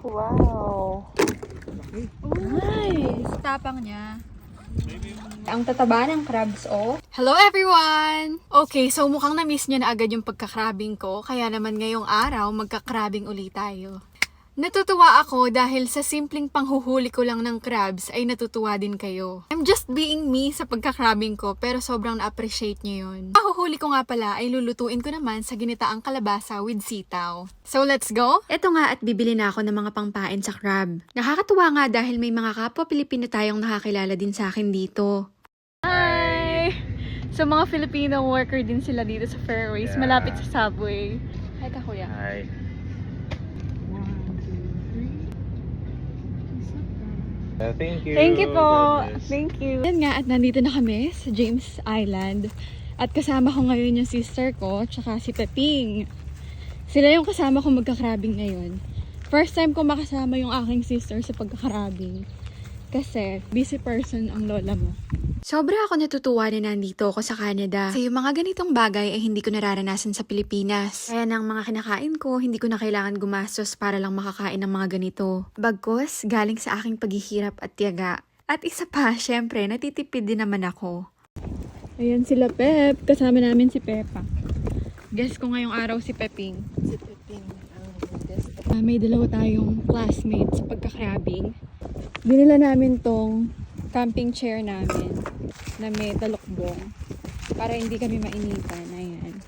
Wow. Nice! Tapang niya. Ang tataba ng crabs, oh. Hello everyone! Okay, so mukhang na-miss niyo na agad yung pagkakrabing ko, kaya naman ngayong araw magkakrabing ulit tayo. Natutuwa ako dahil sa simpleng panghuhuli ko lang ng crabs ay natutuwa din kayo. I'm just being me sa pagkakrabing ko pero sobrang na-appreciate niyo yun. Pahuhuli ko nga pala ay lulutuin ko naman sa ginitaang kalabasa with sitaw. So let's go! Eto nga at bibili na ako ng mga pangpain sa crab. Nakakatuwa nga dahil may mga kapwa Pilipino tayong nakakilala din sa akin dito. Hi! So mga Filipino worker din sila dito sa Fairways, malapit sa subway. Hi ka kuya. Hi. Thank you. Thank you po. God bless. Thank you. Yan nga at nandito na kami sa James Island. At kasama ko ngayon yung sister ko, tsaka si Peping. Sila yung kasama ko magkakrabing ngayon. First time ko makasama yung aking sister sa pagkakrabing. Kasi busy person ang lola mo. Sobra ako natutuwa na nandito ako sa Canada. Kasi yung mga ganitong bagay ay hindi ko nararanasan sa Pilipinas. Kaya ng mga kinakain ko, hindi ko na kailangan gumastos para lang makakain ng mga ganito. Bagkus, galing sa aking paghihirap at tiyaga. At isa pa, syempre, natitipid din naman ako. Ayan sila Pep. Kasama namin si Pepa. Guess ko ngayong araw si Peping. Si Peping ang guest. May dalawa tayong classmates sa pagkakrabing. Binila namin tong camping chair namin na may talukbong para hindi kami mainitan. Ayan.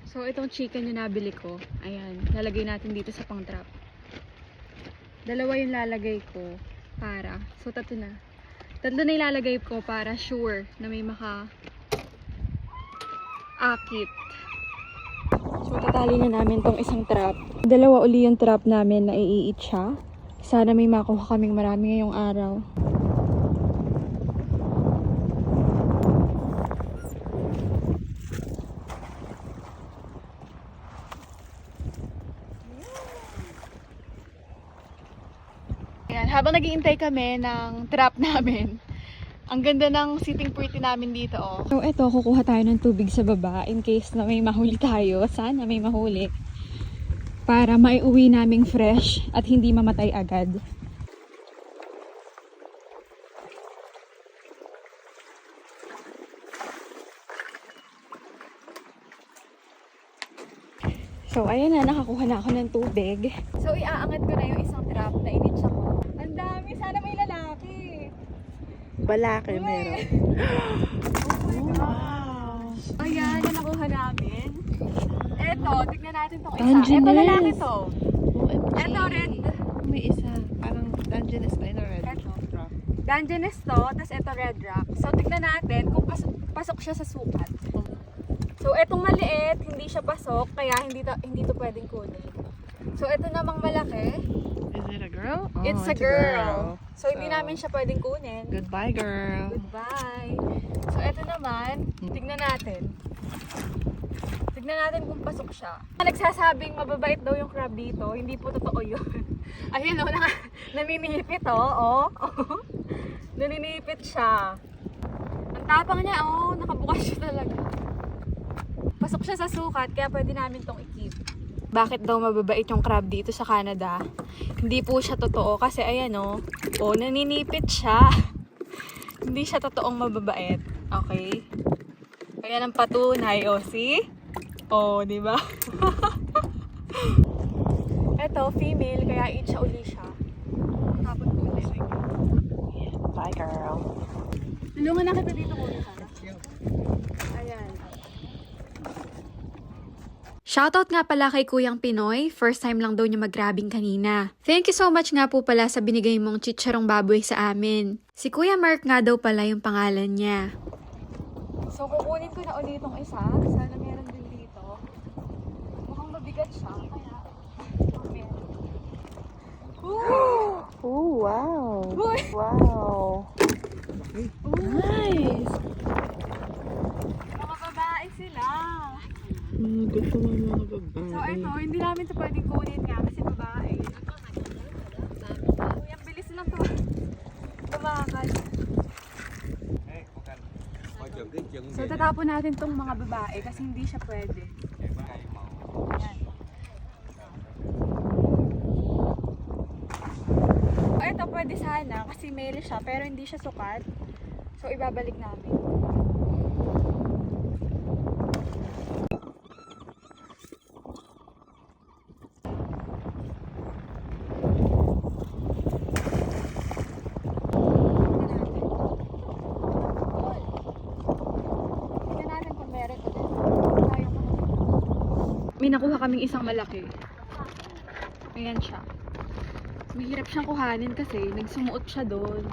So, itong chicken yung nabili ko. Ayan. Lalagay natin dito sa pang-trap. Dalawa yung lalagay ko para. So, tatlo na. Tatlo na ilalagay ko para sure na may maka-akit. So, tatali na namin tong isang trap. Dalawa uli yung trap namin na iiit siya. Sana may makuha kaming marami ngayong araw. Ayan, habang nag-iintay kami ng trap namin, ang ganda ng sitting pretty namin dito, oh. So, eto, kukuha tayo ng tubig sa baba in case na may mahuli tayo. Sana may mahuli. Para maiuwi naming fresh at hindi mamatay agad. So, ayan na, nakakuha na ako ng tubig. So, iaangat ko na yung isang trap na initsa ko. Ang dami, sana may lalaki. Balake meron. Wow! Ayan, na nakuha namin. Eto, tignan natin tong isa. Dungeness. Eto, lalaki to. OMG. Eto, red. May isa. Parang Dungeness pa yun, red. Eto. Dungeness to, tas eto red rock. So, tignan natin kung pasok siya sa sukat. So, etong maliit, hindi siya pasok, kaya hindi to pwedeng kunin. So, eto namang malaki, Is it a girl? Oh, it's a girl. So, hindi namin siya pwedeng kunin. Goodbye, girl. Goodbye. So, eto naman, tignan natin. Tignan natin kung pasok siya. Nagsasabing mababait daw yung crab dito, hindi po totoo yun. Ayun o, naninipit oh. Naninipit siya. Ang tapang niya, oh, nakabukas siya talaga. Pasok siya sa sukat, kaya pwede namin tong i-keep. Bakit daw mababait yung crab dito sa Canada? Hindi po siya totoo kasi ayan oh, naninipit siya. Hindi siya totoong mababait. Okay? Ayan ang patunay, oh, see? Oh, di ba? Eto, female, kaya eat siya uli siya. Tapon ko ulit. Bye, girl. Tulungan na kita dito muna. Ayan. Shoutout nga pala kay Kuyang Pinoy. First time lang daw niya mag-grabbing kanina. Thank you so much nga po pala sa binigay mong chicharong baboy sa amin. Si Kuya Mark nga daw pala yung pangalan niya. So, kukunin ko na ulit itong isa. Sana meron din dito. Mukhang mabigat siya. Kaya, meron. Oh, wow. Uy! Wow. Nice! Mga babae sila. Gusto mo mga babae. So, ito, hindi namin ito pwedeng kunin nga kasi babae. Uy, ang bilis lang to. Tumakas. So, tatapon natin tong mga babae kasi hindi siya pwede. Ayan. pwede sana kasi male siya pero hindi siya sukat. So ibabalik namin. Tignan natin kung meron ulit. May nakuha kaming isang malaki. Ayan siya. Mahirap siyang kuhanin kasi nagsumuot siya doon.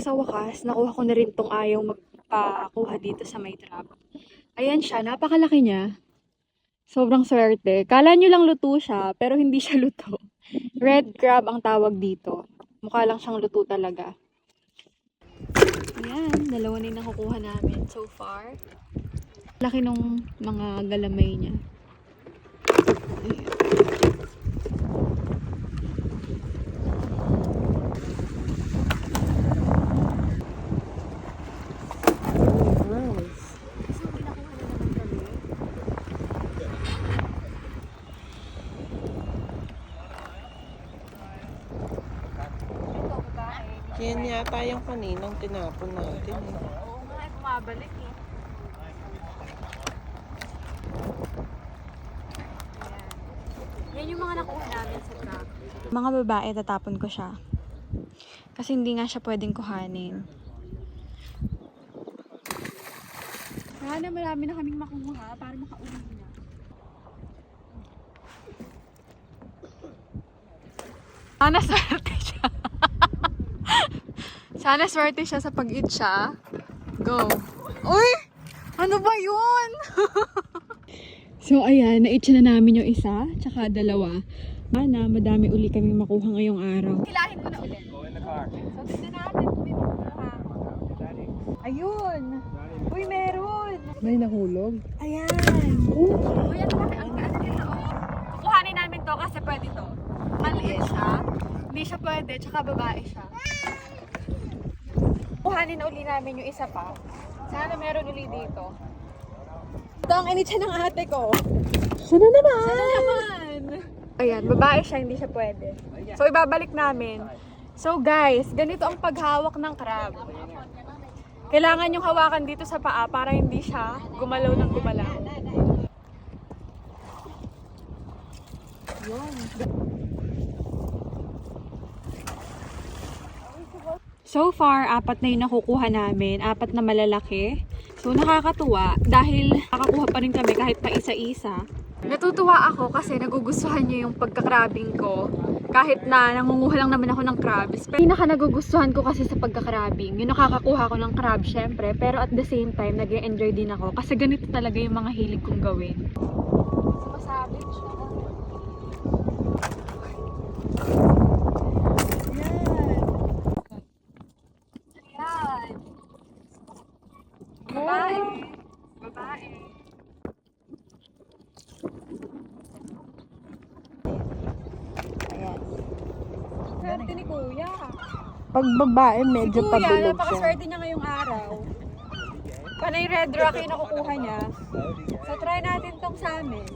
Sa wakas, nakuha ko na rin tong ayaw magpakuha dito sa may trap. Ayan siya, napakalaki niya. Sobrang swerte. Kala nyo lang luto siya, pero hindi siya luto. Red crab ang tawag dito. Mukha lang siyang luto talaga. Ayan, dalawa na yung nakukuha namin so far. Laki nung mga galamay niya. Ayan. Yan yata yung kaninang tinapon natin. Oo nga, bumabalik eh. Ayan. Yan yung mga nakuha namin sa truck. Mga babae, tatapon ko siya. Kasi hindi nga siya pwedeng kuhanin. Sana marami na kaming makuha para makauwi na. Sana swerte siya. Sana swerte siya sa pag-eat siya. Go. Uy! Ano ba yun? So ayan, na-eat na namin yung isa, tsaka dalawa. Sana madami uli kami makuha ngayong araw. Hilahin ko na ulit. So tignan natin kung may makuha. Ayun! Uy, meron! May nahulog? Ayan! Uy, ang laki ang gaan nito. Kukuhanin namin to kasi pwede to. Maliit siya. Hindi siya pwede, tsaka babae siya. Kuhanin na uli namin yung isa pa. Sana meron uli dito. Ito ang initsa ng ate ko. Siya na naman! Sana naman! Ayan, babae siya, hindi siya pwede. So, ibabalik namin. So, guys, ganito ang paghawak ng crab. Kailangan yung hawakan dito sa paa para hindi siya gumalaw ng gumalaw. Yun. So far, 4 na yung nakukuha namin. 4 na malalaki. So, nakakatuwa dahil nakakuha pa rin kami kahit pa isa-isa. Natutuwa ako kasi nagugustuhan niyo yung pagkakrabing ko. Kahit na nangunguha lang naman ako ng crabs. Pero pinaka nagugustuhan ko kasi sa pagkakrabing, yung nakakakuha ko ng crab syempre. Pero at the same time, nag-e-enjoy din ako. Kasi ganito talaga yung mga hilig kong gawin. Sumasabit siya. Ayan. Babae. Babae. Ayan. Swerte ni Kuya. Pag babae, Si medyo Kuya, pabilog siya. napakaswerte niya ngayong araw. Panay red rock yung nakukuha niya. So try natin tong sa amin.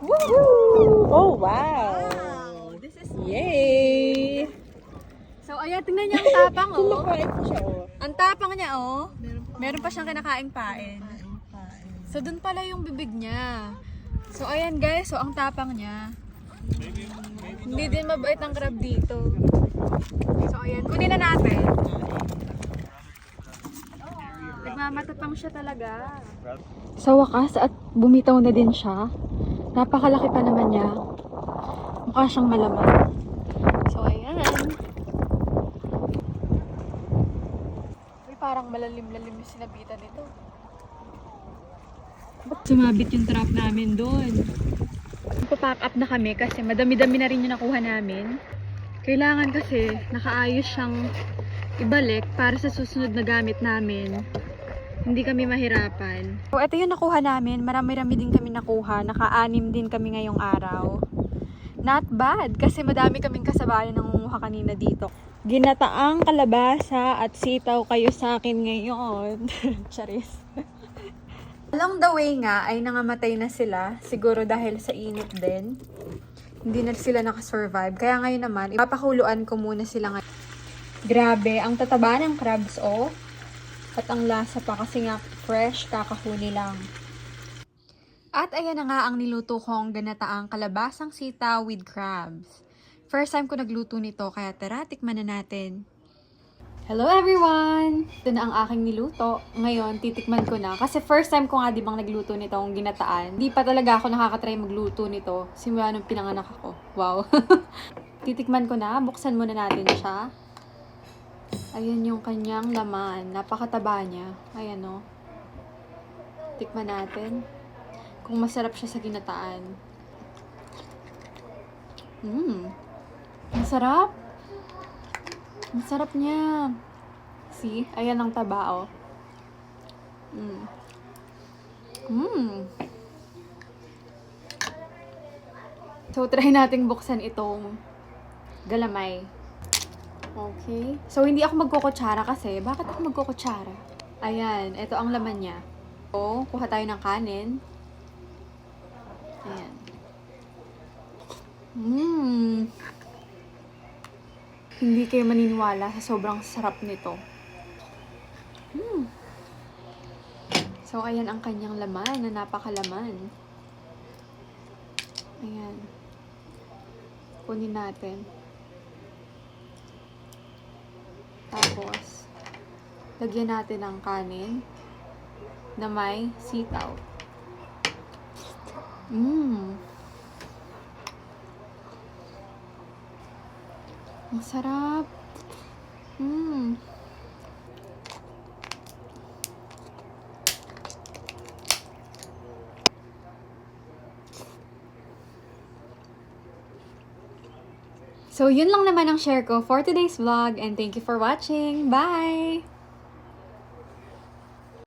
Woohoo! Oh, wow! Wow! This is Yay! So ayan, tingnan niya ang tapang oh. Kumakain ko siya, oh. Ang tapang niya oh. Meron pa siyang kinakaing pain. So dun pala yung bibig niya. So ayan guys, so ang tapang niya. Hindi din mabait ang crab dito. So ayan, kunin na natin. Nagmamatapang siya talaga. Sa wakas at bumitaw na din siya. Napakalaki pa naman niya. Mukha siyang malaman. So ayan. Uy, parang malalim-lalim yung sinabitan nito. Sumabit yung trap namin doon. Papack up na kami kasi madami-dami na rin yung nakuha namin. Kailangan kasi nakaayos siyang ibalik para sa susunod na gamit namin. Hindi kami mahirapan. So, ito yung nakuha namin. Marami-rami din kami nakuha. Naka-6 din kami ngayong araw. Not bad kasi madami kaming kasabayan ng nangunguha kanina dito. Ginataang kalabasa at sitaw kayo sa akin ngayon. Charis. Along the way nga ay nangamatay na sila. Siguro dahil sa init din. Hindi na sila nakasurvive. Kaya ngayon naman, ipapakuluan ko muna sila ngayon. Grabe, ang tataba ng crabs, oh. At ang lasa pa kasi nga fresh, kakahuli lang. At ayan na nga ang niluto kong ganataang kalabasang sitaw with crabs. First time ko nagluto nito, kaya tara, tikman na natin. Hello everyone! Ito na ang aking niluto. Ngayon, titikman ko na. Kasi first time ko nga di bang nagluto nitong ginataan. Di pa talaga ako nakakatry magluto nito. Simula nung pinanganak ako. Wow! Titikman ko na. Buksan muna natin siya. Ayan yung kanyang laman. Napakataba niya. Ayan o. Tikman natin. Kung masarap siya sa ginataan. Masarap! Ang sarap niya. See? Ayan ang taba, oh. So, try nating buksan itong galamay. Okay. So, hindi ako magkukutsara kasi. Bakit ako magkukutsara? Ayan. Ito ang laman niya. So, kuha tayo ng kanin. Ayan. Hindi kayo maniniwala sa sobrang sarap nito. So, ayan ang kanyang laman na napakalaman. Ayan. Kunin natin. Tapos, lagyan natin ng kanin na may sitaw. Ang sarap. So, yun lang naman ang share ko for today's vlog and thank you for watching. Bye!